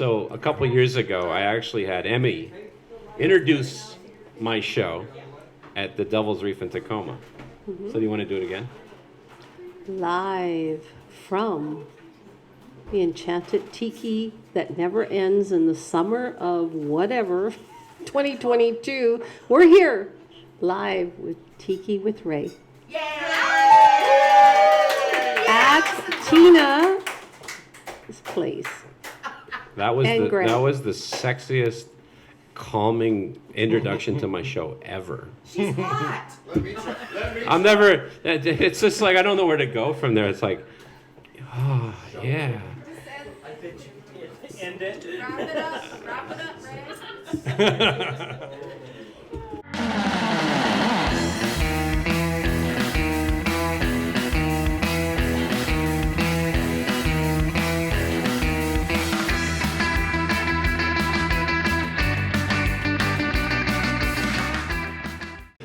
So a couple years ago, I actually had Emmy introduce my show at the Devil's Reef in Tacoma. So do you want to do it again? Live from the enchanted Tiki that never ends in the summer of whatever, 2022. We're here live with Tiki with Ray. At Tina's place. That was the sexiest, calming introduction to my show ever. She's hot. I'm never. It's just like I don't know where to go from there. It's like, oh yeah. I bet you did. End it. Wrap it up, Ray.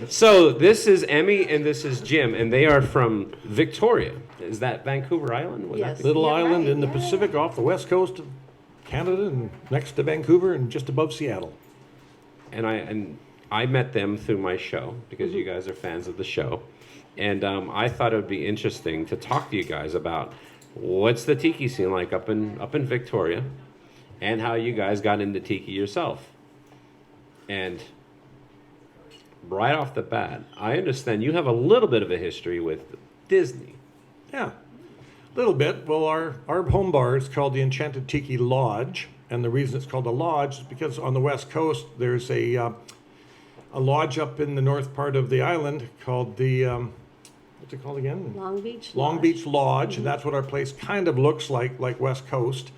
So this is Emmy and this is Jim, and they are from Victoria. Is that Vancouver Island? Would Yes. that be? Little You're island right, in the yeah. Pacific off the west coast of Canada and next to Vancouver and just above Seattle. And I met them through my show because you guys are fans of the show, and I thought it would be interesting to talk to you guys about what's the tiki scene like up in Victoria, and how you guys got into tiki yourself. And right off the bat, I understand you have a little bit of a history with Disney. Yeah, a little bit. Well, our home bar is called the Enchanted Tiki Lodge, and the reason it's called a lodge is because on the west coast there's a lodge up in the north part of the island called the what's it called again? Long Beach Long Lodge. Beach Lodge, and that's what our place kind of looks like West Coast.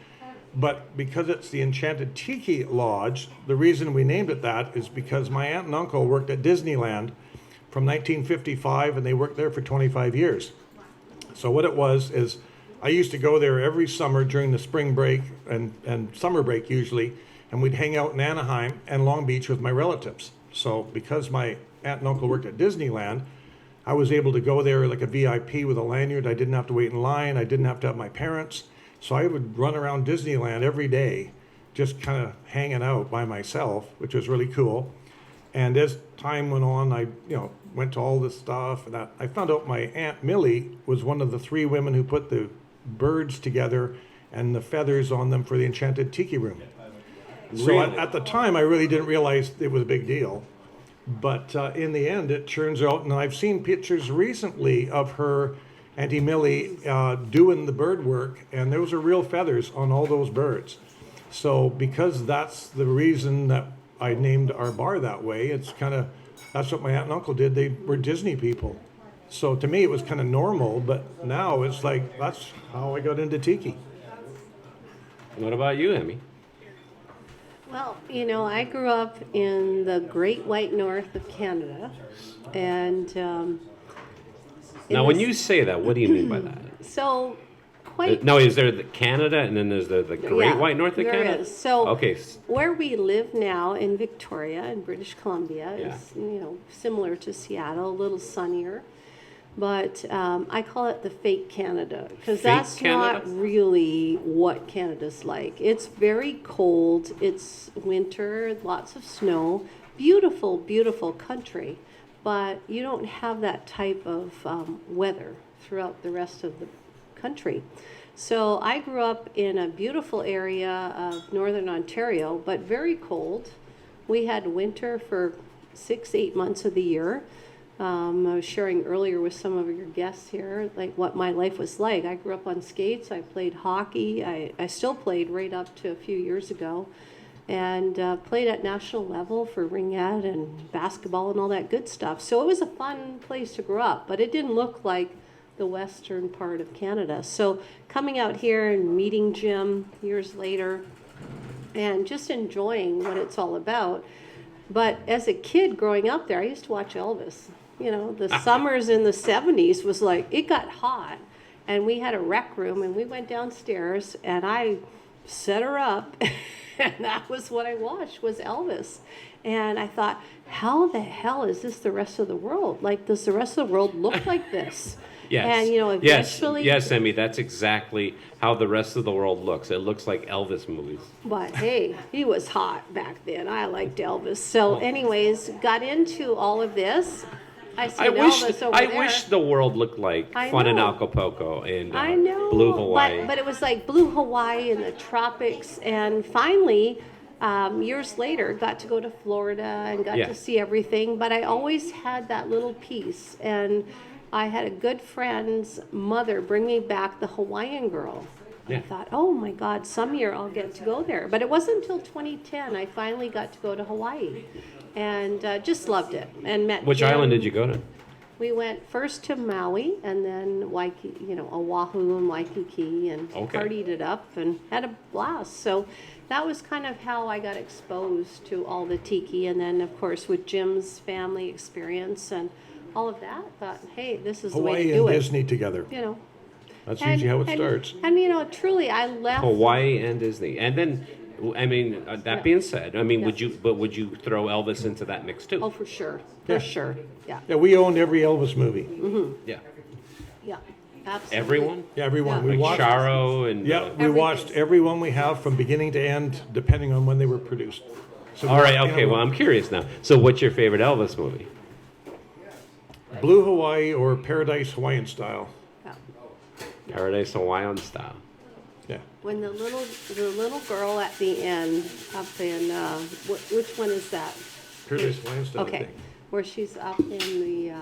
But because it's the Enchanted Tiki Lodge, the reason we named it that is because my aunt and uncle worked at Disneyland from 1955, and they worked there for 25 years. So what it was is I used to go there every summer during the spring break and summer break usually, and we'd hang out in Anaheim and Long Beach with my relatives. So because my aunt and uncle worked at Disneyland, I was able to go there like a VIP with a lanyard. I didn't have to wait in line. I didn't have to have my parents. So I would run around Disneyland every day, just kind of hanging out by myself, which was really cool. And as time went on, I went to all this stuff. And I found out my Aunt Millie was one of the 3 women who put the birds together and the feathers on them for the Enchanted Tiki Room. So Really? at the time, I really didn't realize it was a big deal. But in the end, it turns out, and I've seen pictures recently of her, Auntie Millie, doing the bird work, and those are real feathers on all those birds. So because that's the reason that I named our bar that way, that's what my aunt and uncle did. They were Disney people. So to me, it was kind of normal, but now it's like, that's how I got into tiki. What about you, Emmy? Well, I grew up in the Great White North of Canada, and Now, when you say that, what do you mean by that? so quite No, is there the Canada and then there's the Great Yeah, White North of there Canada? is. So Okay. where we live now in Victoria, in British Columbia, Yeah. is similar to Seattle, a little sunnier. But I call it the fake Canada because Fake that's Canada? not really what Canada's like. It's very cold. It's winter, lots of snow. Beautiful, beautiful country, but you don't have that type of weather throughout the rest of the country. So I grew up in a beautiful area of northern Ontario, but very cold. We had winter for 6-8 months of the year. I was sharing earlier with some of your guests here, like what my life was like. I grew up on skates. I played hockey. I still played right up to a few years ago, and played at national level for ringette and basketball and all that good stuff. So it was a fun place to grow up, but it didn't look like the western part of Canada. So coming out here and meeting Jim years later and just enjoying what it's all about. But as a kid growing up there, I used to watch Elvis. The summers in the 70s was like, it got hot, and we had a rec room, and we went downstairs, and I set her up, and that was what I watched, was Elvis. And I thought, how the hell is this the rest of the world? Like, does the rest of the world look like this? Yes. And, you know, eventually. Yes, Emmy, that's exactly how the rest of the world looks. It looks like Elvis movies. But hey, he was hot back then. I liked Elvis. So, anyways, got into all of this. I seen Elvis over I there. wish the world looked like I Fun in know. Acapulco and I know, Blue Hawaii. but it was like Blue Hawaii in the tropics, and finally, years later, got to go to Florida and got Yeah. to see everything. But I always had that little piece, and I had a good friend's mother bring me back the Hawaiian Girl. Yeah. I thought, oh my God, some year I'll get to go there. But it wasn't until 2010 I finally got to go to Hawaii, and just loved it and met. Which Jim. island did you go to? We went first to Maui and then Waikiki, Oahu and Waikiki, and Okay. partied it up and had a blast. So that was kind of how I got exposed to all the tiki, and then of course with Jim's family experience and all of that, thought, hey, this is the way Hawaii to and do it. Disney together. You know, That's usually how it and, starts. And truly, I left. Hawaii and Disney. And then, I mean, that Yeah. being said, I mean, Yeah. would you throw Elvis into that mix too? Oh, for sure, Yeah. for sure, yeah, Yeah, we owned every Elvis movie. Yeah. yeah, absolutely. Everyone? Yeah, everyone. Yeah. We Like watched. Charo and... Yeah, we Everything. watched every one we have from beginning to end, depending on when they were produced. So All right, you okay, know, well, I'm curious now. So what's your favorite Elvis movie? Blue Hawaii or Paradise Hawaiian Style. Yeah. Paradise Hawaiian Style. Yeah. When the little girl at the end up in which one is that? Paradise Hawaiian Style. I Okay, think. where she's up in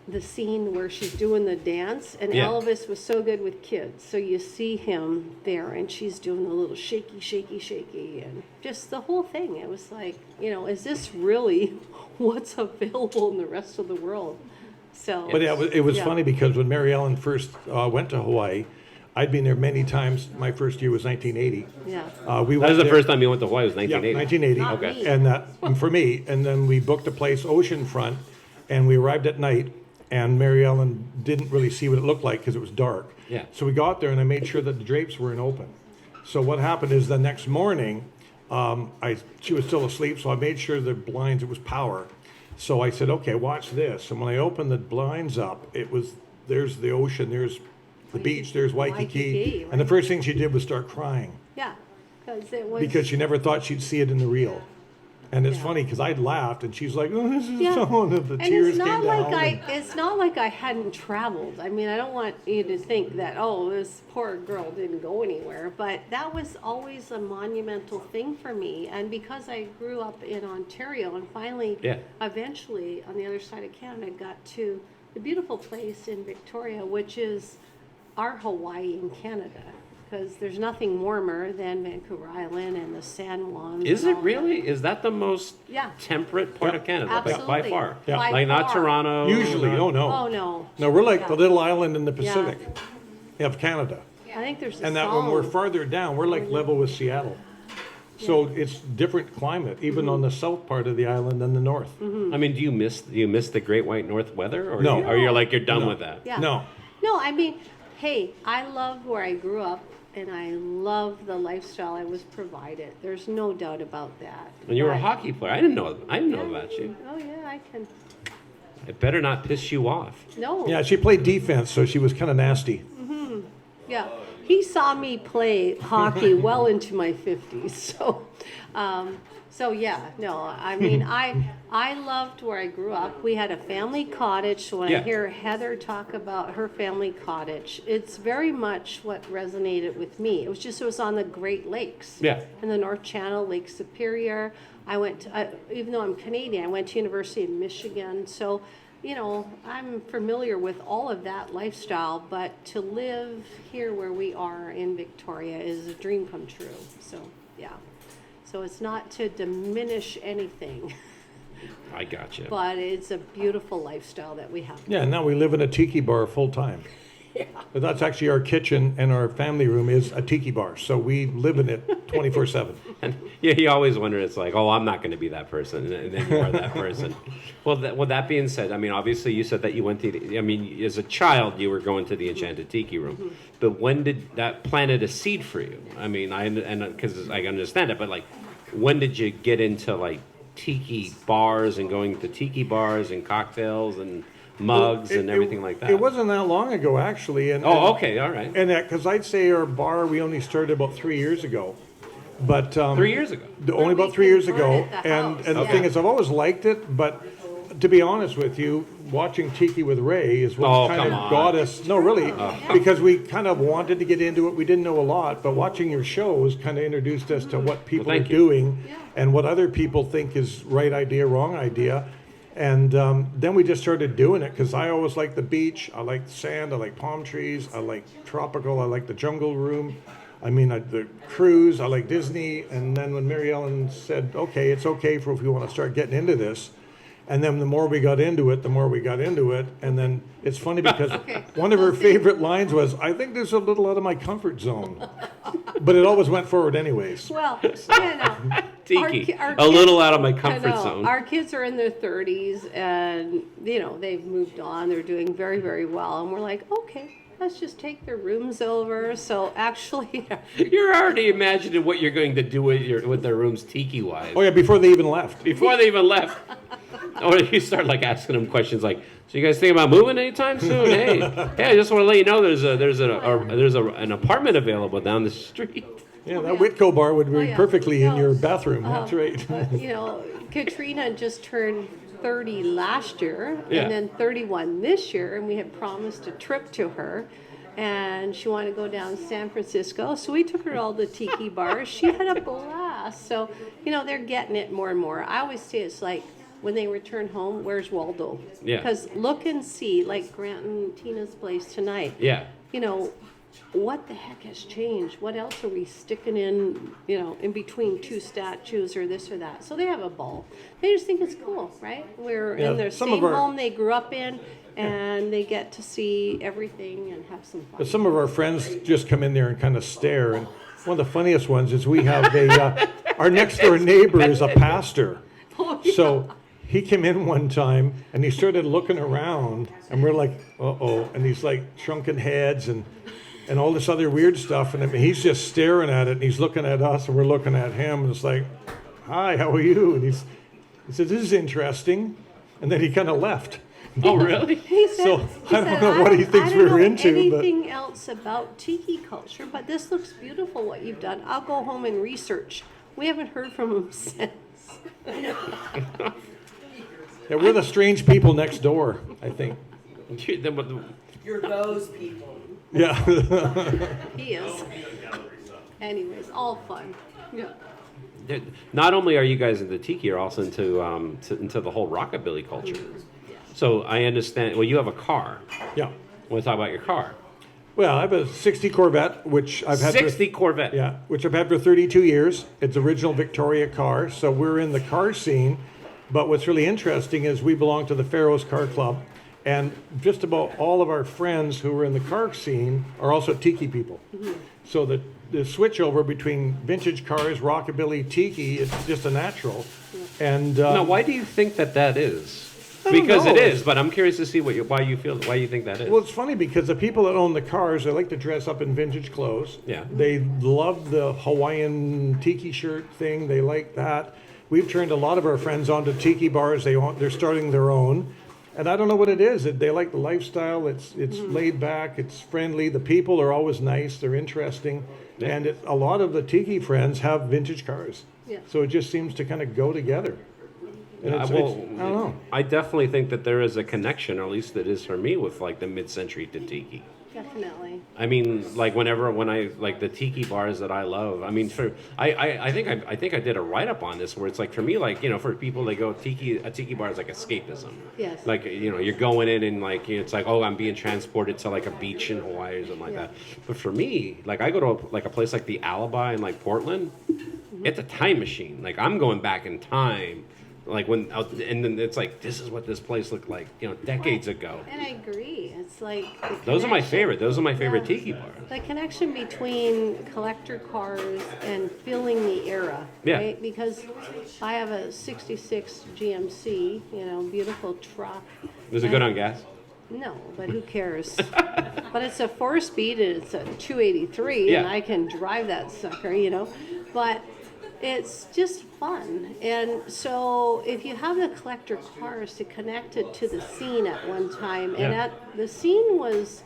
the scene where she's doing the dance, and Yeah. Elvis was so good with kids, so you see him there, and she's doing the little shaky, shaky, shaky, and just the whole thing. It was like, is this really what's available in the rest of the world? So, But yeah, it was Yeah. funny because when Mary Ellen first went to Hawaii, I'd been there many times. My first year was 1980. yeah, We That went was the there- first time you went to Hawaii, was Yeah, 1980. 1980. Not Okay. me. And that for me. And then we booked a place oceanfront, and we arrived at night. And Mary Ellen didn't really see what it looked like because it was dark. Yeah. So we got there, and I made sure that the drapes weren't open. So what happened is the next morning, she was still asleep, so I made sure the blinds, it was power. So I said, okay, watch this. And when I opened the blinds up, there's the ocean, there's the beach, there's Waikiki. Waikiki, And the right. first thing she did was start crying yeah, because it was because she never thought she'd see it in the reel. And it's Yeah. funny because I'd laughed, and she's like, "Oh, this is Yeah. so," and the And tears it's came not down. like it's not like I hadn't traveled. I mean, I don't want you to think that, oh, this poor girl didn't go anywhere, but that was always a monumental thing for me. And because I grew up in Ontario and finally, Yeah. eventually on the other side of Canada, got to the beautiful place in Victoria, which is our Hawaii in Canada. Because there's nothing warmer than Vancouver Island and the San Juan. Is it really? Is that the most Yeah. temperate part of Canada? By Absolutely. far. Yeah. By Like not far. Toronto. Usually, not- oh no. Oh, no. No, we're like Yeah. the little island in the Yeah. Pacific of Canada. I think there's a And that song. when we're farther down, we're like level with Seattle. So it's different climate, even Mm-hmm. on the south part of the island than the north. I mean, do you miss the Great White North weather, or No. or you're like you're done No. with that? Yeah. No. No, I mean, hey, I love where I grew up, and I love the lifestyle I was provided. There's no doubt about that. And you were a But- hockey player. I didn't know about you. Oh yeah, I can. It better not piss you off. No. Yeah, she played defense, so she was kind of nasty. Yeah, he saw me play hockey well into my 50s. So yeah, no, I mean, I loved where I grew up. We had a family cottage. So when Yeah. I hear Heather talk about her family cottage, it's very much what resonated with me. It was on the Great Lakes. Yeah. In the North Channel, Lake Superior. Even though I'm Canadian, I went to University of Michigan. So, I'm familiar with all of that lifestyle, but to live here where we are in Victoria is a dream come true. So, yeah. So it's not to diminish anything, I got you. but it's a beautiful lifestyle that we have. Yeah, now we live in a tiki bar full time. But that's actually our kitchen, and our family room is a tiki bar. So we live in it 24/7. And yeah, he always wondered. It's like, oh, I'm not going to be that person, and then you are that person. Well, that being said, I mean, obviously, you said that you went to. I mean, as a child, you were going to the Enchanted Tiki Room, but when did that planted a seed for you? I mean, because I understand it, but like, when did you get into like tiki bars and going to tiki bars and cocktails and mugs It- and everything like that. It wasn't that long ago, actually. Oh, okay, all right. And because I'd say our bar, we only started about 3 years ago. But 3 years ago. only But about we 3 years can ago. burn at the And house, the yeah. thing is, I've always liked it, but to be honest with you, watching Tiki with Ray is what Oh, kind come of on. got us. No, really, because we kind of wanted to get into it. We didn't know a lot, but watching your shows kind of introduced us to what people are thank you. doing Yeah. and what other people think is right idea, wrong idea. And then we just started doing it because I always like the beach. I like sand. I like palm trees. I like tropical. I like the jungle room. I mean, the cruise. I like Disney. And then when Mary Ellen said, okay, it's okay for if we want to start getting into this. And then the more we got into it, the more we got into it. And then it's funny because one of her favorite lines was, I think this is a little out of my comfort zone. But it always went forward anyways. Well, you know, Tiki, our a kids- little out of my I comfort know. zone. Our kids are in their 30s, and you know they've moved on. They're doing very, very well, and we're like, okay, let's just take their rooms over. So actually, You're already imagining what you're going to do with their rooms tiki-wise. Oh, yeah, before they even left. Before they even left. Or you start like asking them questions like, "So you guys think about moving anytime soon?" Hey, I just want to let you know there's an apartment available down the street. Yeah, that Whitco bar would be Oh, yeah. perfectly in No, your bathroom. That's right. you know, Katrina just turned 30 last year, Yeah. and then 31 this year, and we had promised a trip to her. And she wanted to go down to San Francisco, so we took her to all the tiki bars. She had a blast. So, you know, they're getting it more and more. I always say it's like when they return home, where's Waldo? Yeah. Because look and see, like Grant and Tina's place tonight. Yeah. You know, what the heck has changed? What else are we sticking in, you know, in between two statues or this or that? So they have a ball. They just think it's cool, right? We're Yeah, in their some same of our- home they grew up in, and they get to see everything and have some fun. But some of our friends just come in there and kind of stare. And one of the funniest ones is we have our next door neighbor is a pastor. Oh, yeah. So he came in one time and he started looking around and we're like, uh-oh. And he's like shrunken heads and all this other weird stuff. And I mean, he's just staring at it and he's looking at us and we're looking at him. And it's like, hi, how are you? And he said, this is interesting. And then he kind of left. Oh, really? He said, So, he I don't said, know what he thinks I don't we're know into, but- anything else about tiki culture, but this looks beautiful what you've done. I'll go home and research. We haven't heard from him since. Yeah, we're the strange people next door, I think. You're those people. Yeah. He is. Anyways, all fun. Yeah. Not only are you guys into tiki, you're also into the whole rockabilly culture. So I understand. Well, you have a car. Yeah. Want to talk about your car? Well, I have a 60 Corvette, which I've had 60 Corvette. yeah, which I've had for 32 years. It's original Victoria car, so we're in the car scene. But what's really interesting is we belong to the Pharaohs Car Club, and just about all of our friends who are in the car scene are also tiki people. So the switch over between vintage cars, rockabilly, tiki, it's just a natural. And Now, why do you think that is? I don't Because it know. is, but I'm curious to see why you think that is. Well, it's funny because the people that own the cars, they like to dress up in vintage clothes. Yeah. They love the Hawaiian tiki shirt thing. They like that. We've turned a lot of our friends onto tiki bars. They're starting their own. And I don't know what it is. They like the lifestyle. It's laid back. It's friendly. The people are always nice. They're interesting. Yeah. And a lot of the tiki friends have vintage cars. Yeah. So it just seems to kind of go together. And I don't know. I definitely think that there is a connection, or at least it is for me, with like the mid-century to tiki. Definitely. I mean, like when I like the tiki bars that I love. I mean, I think I did a write up on this where it's like for me, like, you know, for people they go a tiki bar is like escapism. Yes. Like, you know, you're going in and like it's like, oh, I'm being transported to like a beach in Hawaii or something like Yeah. that. But for me, like I go to a place like the Alibi in like Portland. It's a time machine. Like I'm going back in time. Like and then it's like this is what this place looked like, you know, decades ago. And I agree. It's like the Those are my connection. favorite. Those are my favorite Yeah. tiki bars. The connection between collector cars and feeling the era, Yeah. right? Because I have a 66 GMC, you know, beautiful truck. Is it good on gas? No, but who cares? But it's a 4-speed and it's a 283, Yeah. and I can drive that sucker, you know. But it's just fun. And so if you have the collector cars to connect it to the scene at one time, and Yeah. at the scene was,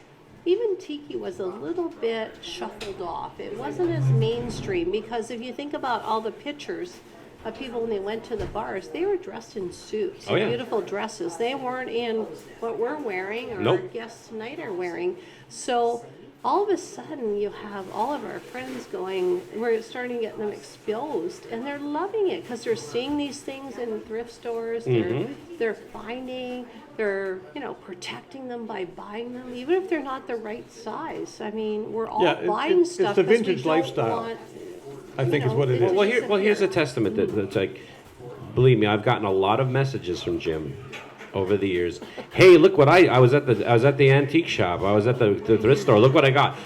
even Tiki was a little bit shuffled off. It wasn't as mainstream because if you think about all the pictures of people when they went to the bars, they were dressed in suits, Oh, yeah. beautiful dresses. They weren't in what we're wearing or Nope. our guests tonight are wearing. So all of a sudden you have all of our friends going, we're starting to get them exposed, and they're loving it because they're seeing these things in thrift stores. They're finding, they're protecting them by buying them, even if they're not the right size. I mean, we're all buying it's stuff the 'cause we vintage don't lifestyle, want, I think is what it vintage is. Well, here's a testament that's like, believe me, I've gotten a lot of messages from Jim over the years. Hey, look what I was at the antique shop. I was at the thrift store. Look what I got.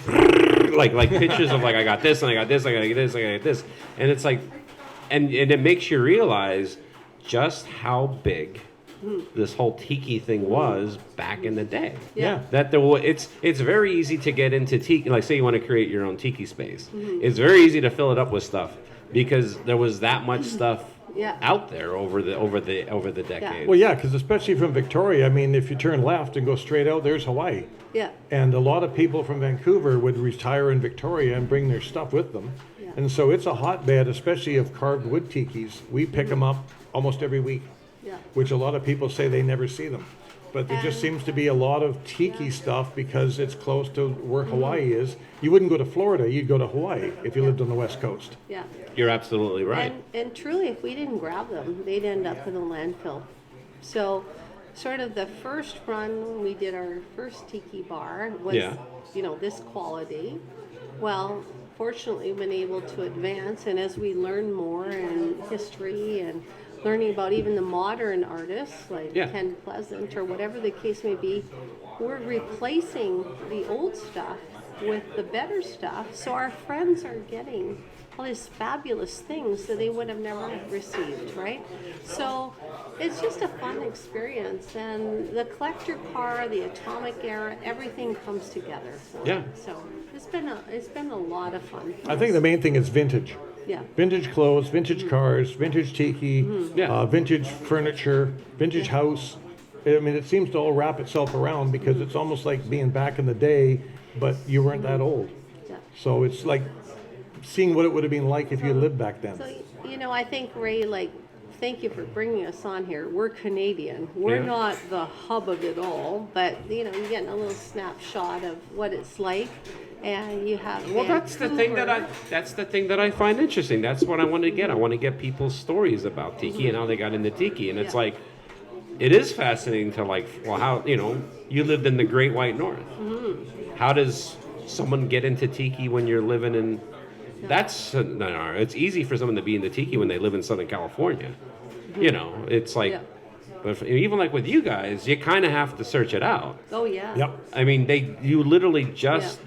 like pictures of like I got this and I got this, I got this, I got this, and it's like, and it makes you realize just how big this whole tiki thing was back in the day. Yeah. That it's very easy to get into tiki. Like say you want to create your own tiki space. It's very easy to fill it up with stuff because there was that much stuff Yeah. out there over the decades. Well, yeah, because especially from Victoria, I mean, if you turn left and go straight out, there's Hawaii. Yeah. And a lot of people from Vancouver would retire in Victoria and bring their stuff with them. Yeah. And so it's a hotbed, especially of carved wood tikis. We pick them up almost every week, Yeah. which a lot of people say they never see them. But there just seems to be a lot of tiki stuff because it's close to where Hawaii is. You wouldn't go to Florida, you'd go to Hawaii if you lived on the West Coast. Yeah. You're absolutely right. And truly, if we didn't grab them, they'd end up in the landfill. So, sort of the first run when we did our first tiki bar was, Yeah. this quality. Well, fortunately, we've been able to advance, and as we learn more in history and learning about even the modern artists like Yeah. Ken Pleasant or whatever the case may be, we're replacing the old stuff with the better stuff. So our friends are getting all these fabulous things that they would have never received, right? So it's just a fun experience, and the collector car, the atomic era, everything comes together. Yeah. So it's been a lot of fun. I think the main thing is vintage. Yeah. Vintage clothes, vintage cars, vintage tiki, Yeah. vintage furniture, vintage house. I mean, it seems to all wrap itself around because it's almost like being back in the day, but you weren't that old. Yeah. So it's like seeing what it would have been like if you lived back then. So, I think, Ray, thank you for bringing us on here. We're Canadian. We're Yeah. not the hub of it all, but, you're getting a little snapshot of what it's like. And you have Well, that's the thing that I find interesting. That's what I want to get. I want to get people's stories about tiki and how they got into tiki. And it's Yeah. like, it is fascinating to how you lived in the Great White North. How does someone get into tiki when you're living in? No. It's easy for someone to be into tiki when they live in Southern California. It's like, Yeah. but even like with you guys, you kind of have to search it out. Oh, yeah. Yep. I mean, you literally just.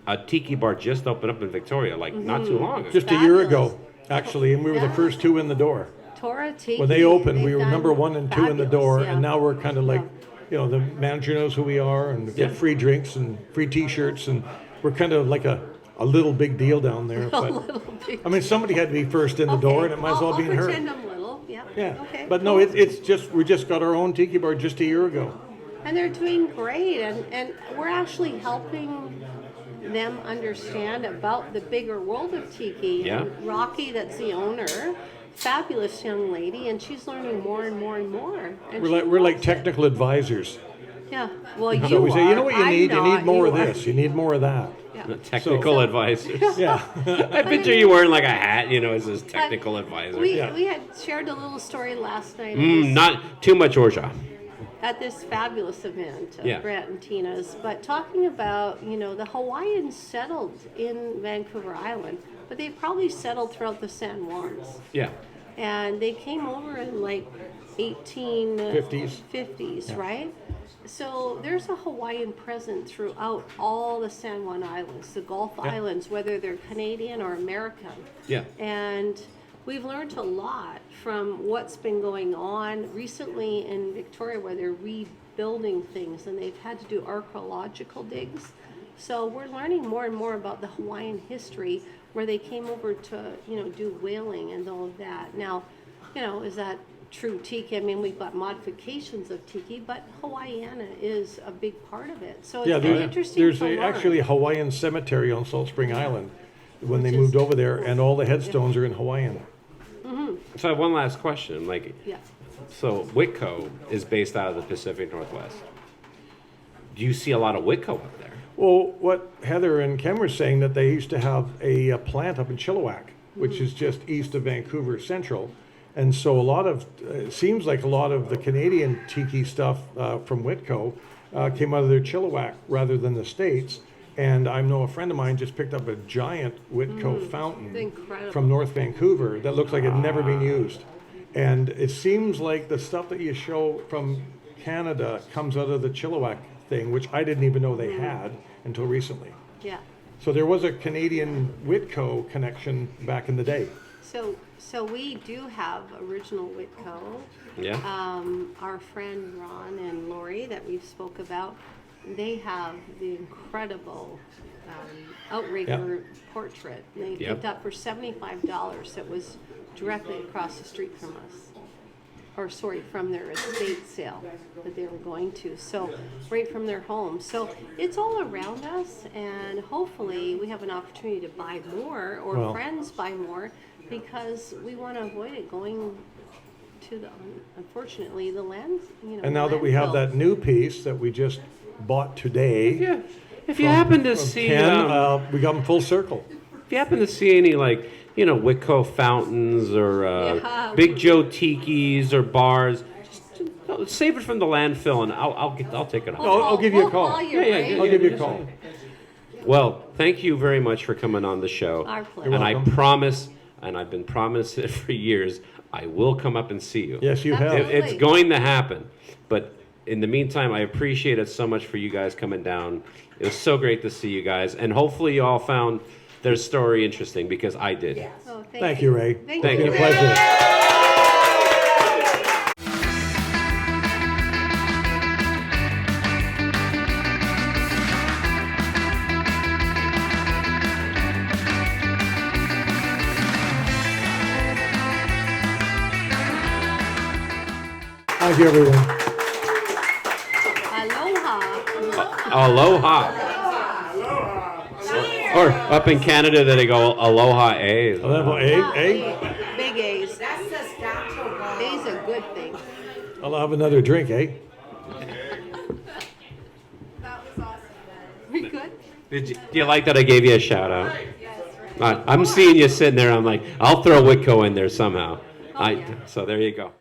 A tiki bar just opened up in Victoria, not too long ago. Just a year Fabulous. ago, actually, and we were the Yeah. first two in the door. Tora Tiki. When they opened, we they've were done number one and two in the fabulous, door, yeah. and now we're kind of like, the manager knows who we are, and we Yeah. get free drinks and free T-shirts, and we're kind of like a little big deal down there. A But little bit. I mean, somebody had to be first in the door, and it might as well I'll be her. pretend I'm little. Yeah. Yeah. Okay. But no, it's just we just got our own tiki bar just a year ago. And they're doing great, and we're actually helping them understand about the bigger world of tiki. Yeah. And Rocky, that's the owner, fabulous young lady, and she's learning more and more and more. And We're like technical advisors. Yeah. Well, you So we say, are. you know what you I'm need? You not. need more of are. this. You need more of that. Yeah. Technical advisors. Yeah. I picture you wearing like a hat, as this technical advisor. We Yeah. we had shared a little story last night Not too much Orja. at this fabulous event, Yeah. Brett and Tina's, but talking about, the Hawaiians settled in Vancouver Island, but they probably settled throughout the San Juans. Yeah. And they came over in 1850s, right? So there's a Hawaiian presence throughout all the San Juan Islands, the Gulf Islands, whether they're Canadian or American. Yeah. And we've learned a lot from what's been going on recently in Victoria, where they're rebuilding things and they've had to do archaeological digs. So we're learning more and more about the Hawaiian history, where they came over to, do whaling and all of that. Now, is that true tiki? I mean, we've got modifications of tiki, but Hawaiiana is a big part of it. So it's very interesting there's to learn. actually a Hawaiian cemetery on Salt Spring Island when they Which moved is over there, cool. and all the headstones are in Hawaiian. So I have one last question. Yeah. So Whitco is based out of the Pacific Northwest. Do you see a lot of Whitco up there? Well, what Heather and Ken were saying, that they used to have a plant up in Chilliwack, which is just east of Vancouver Central. And so it seems like a lot of the Canadian tiki stuff from Whitco came out of their Chilliwack rather than the States. And I know a friend of mine just picked up a giant Whitco fountain Incredible. from North Vancouver that looks like it had never been used. And it seems like the stuff that you show from Canada comes out of the Chilliwack thing, which I didn't even know they had until recently. Yeah. So there was a Canadian Whitco connection back in the day. So we do have original Whitco. Yeah. Our friend Ron and Lori that we've spoke about, they have the incredible outrigger portrait. They picked up for $75. It was directly across the street from us. From their estate sale that they were going to. So right from their home. So it's all around us, and hopefully we have an opportunity to buy more, or friends buy more, because we want to avoid it going to unfortunately, the land, And now that we have that new piece that we just bought today, Yeah. If you happen to see, Ken, we got them full circle. if you happen to see any Whitco fountains or Big Joe Tikis or bars, just save it from the landfill and I'll take it home. I'll give you a call. Call you, Yeah, right? I'll give you a call. Well, thank you very much for coming on the show. Our pleasure. And I welcome. promise, and I've been promised it for years, I will come up and see you. Yes, you have. Absolutely. It's going to happen. But in the meantime, I appreciate it so much for you guys coming down. It was so great to see you guys. And hopefully you all found their story interesting, because I did. Yes. Oh, Thank you, Ray. Thank Thank It's you. been a pleasure. Thank you, everyone. Aloha. Aloha. Or up in Canada, they go aloha eh? Level A. Big A's. That's Saskatchewan. A's a good thing. I'll have another drink, eh? We good? Do you like that I gave you a shout out? I'm seeing you sitting there. I'm like, I'll throw Whitco in there somehow. So there you go.